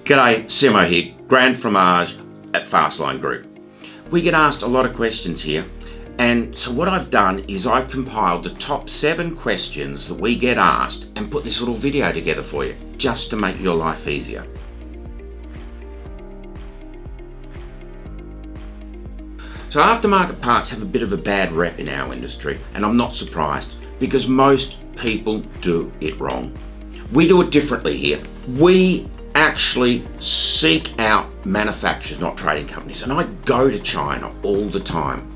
G'day, Simo here, Grand Fromage at Fastline Group. We get asked a lot of questions here, and so what I've done is I've compiled the top 7 questions that we get asked and put this little video together for you, just to make your life easier. So aftermarket parts have a bit of a bad rep in our industry, and I'm not surprised, because most people do it wrong. We do it differently here. We actually seek out manufacturers, not trading companies, and I go to China all the time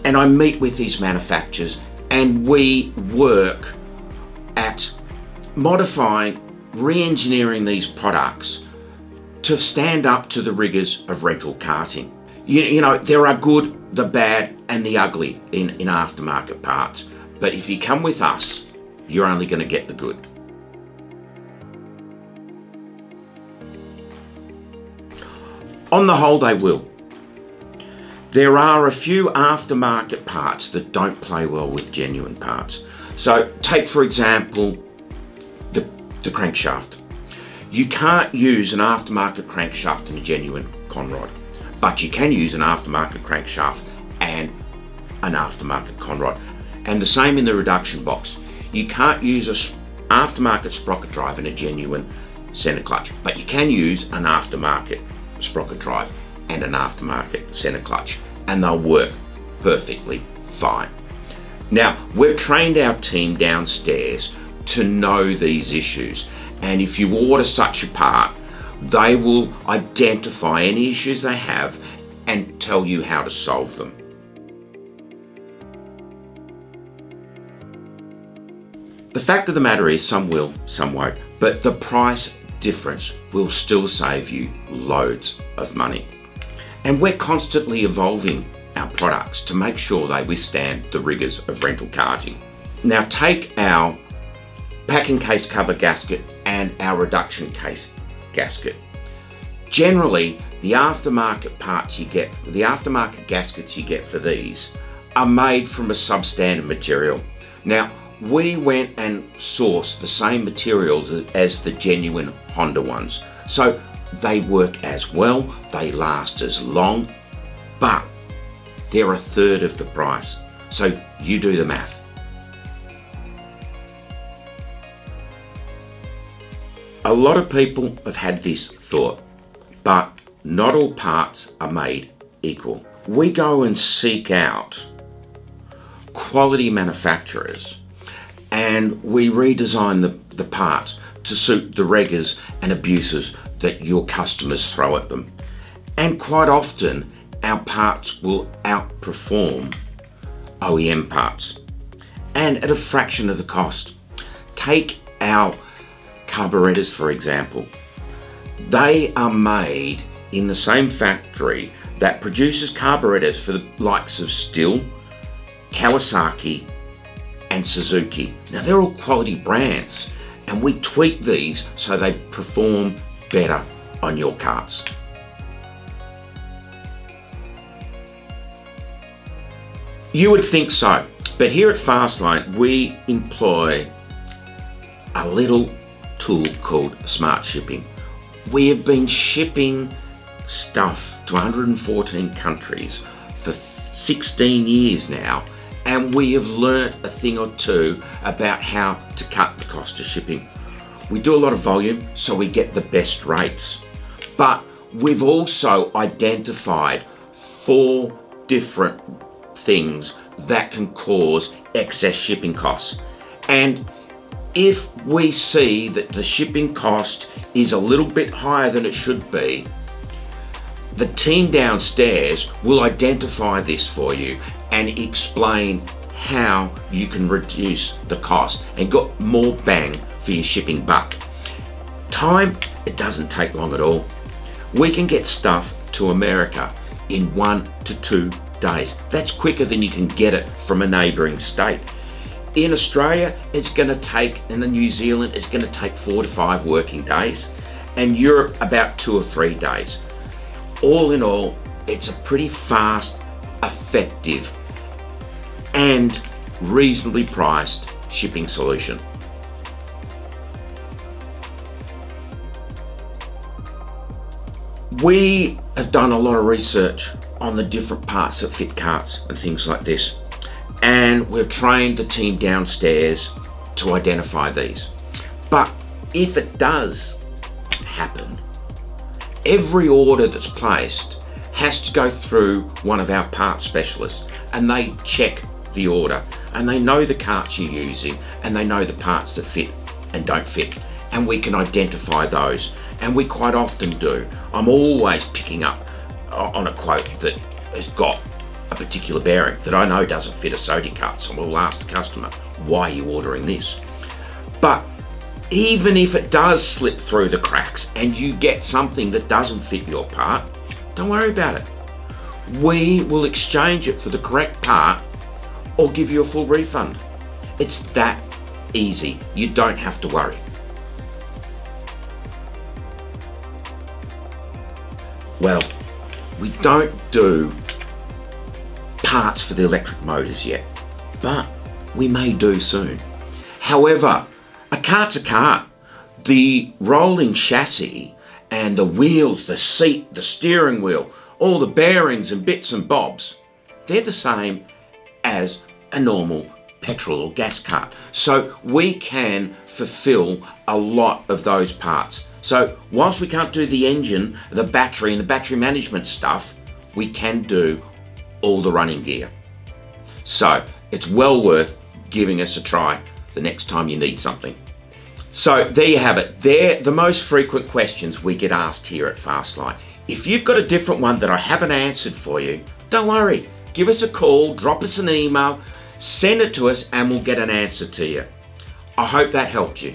and I meet with these manufacturers and we work at modifying, re-engineering these products to stand up to the rigors of rental karting. You know, there are good, the bad and the ugly in aftermarket parts, but if you come with us, you're only going to get the good. On the whole, they will. There are a few aftermarket parts that don't play well with genuine parts. So take, for example, the crankshaft. You can't use an aftermarket crankshaft in a genuine conrod, but you can use an aftermarket crankshaft and an aftermarket conrod. And the same in the reduction box. You can't use an aftermarket sprocket drive in a genuine center clutch, but you can use an aftermarket sprocket drive and an aftermarket center clutch, and they'll work perfectly fine. Now, we've trained our team downstairs to know these issues, and if you order such a part, they will identify any issues they have and tell you how to solve them. The fact of the matter is, some will, some won't, but the price difference will still save you loads of money. And we're constantly evolving our products to make sure they withstand the rigors of rental karting. Now take our packing case cover gasket and our reduction case gasket. Generally, the aftermarket parts you get, the aftermarket gaskets you get for these are made from a substandard material. Now, we went and sourced the same materials as the genuine Honda ones. So they work as well, they last as long, but they're a third of the price. So you do the math. A lot of people have had this thought, but not all parts are made equal. We go and seek out quality manufacturers and we redesign the parts to suit the rigors and abuses that your customers throw at them. And quite often, our parts will outperform OEM parts, and at a fraction of the cost. Take our carburetors, for example. They are made in the same factory that produces carburetors for the likes of Stihl, Kawasaki, and Suzuki. Now they're all quality brands, and we tweak these so they perform better on your carts. You would think so, but here at Fastline we employ a little tool called Smart Shipping. We have been shipping stuff to 114 countries for 16 years now, and we have learnt a thing or two about how to cut the cost of shipping. We do a lot of volume, so we get the best rates. But we've also identified 4 different things that can cause excess shipping costs. And if we see that the shipping cost is a little bit higher than it should be, the team downstairs will identify this for you and explain how you can reduce the cost and get more bang for your shipping buck. Time, it doesn't take long at all. We can get stuff to America in 1 to 2 days. That's quicker than you can get it from a neighbouring state. In Australia, it's going to take, in New Zealand, it's going to take 4 to 5 working days, and Europe about 2 or 3 days. All in all, it's a pretty fast, effective, and reasonably priced shipping solution. We have done a lot of research on the different parts that fit carts and things like this. And we've trained the team downstairs to identify these. But if it does happen, every order that's placed has to go through one of our parts specialists, and they check the order and they know the carts you're using and they know the parts that fit and don't fit, and we can identify those, and we quite often do. I'm always picking up on a quote that has got a particular bearing that I know doesn't fit a Sodi cart, so we'll ask the customer, why are you ordering this? But even if it does slip through the cracks and you get something that doesn't fit your part, don't worry about it. We will exchange it for the correct part or give you a full refund. It's that easy. You don't have to worry. Well, we don't do parts for the electric motors yet, but we may do soon. However, a cart's a cart. The rolling chassis and the wheels, the seat, the steering wheel, all the bearings and bits and bobs, they're the same as a normal petrol or gas cart. So we can fulfill a lot of those parts. So whilst we can't do the engine, the battery and the battery management stuff, we can do all the running gear. So it's well worth giving us a try the next time you need something. So there you have it. They're the most frequent questions we get asked here at Fastline. If you've got a different one that I haven't answered for you, don't worry. Give us a call, drop us an email, send it to us, and we'll get an answer to you. I hope that helped you.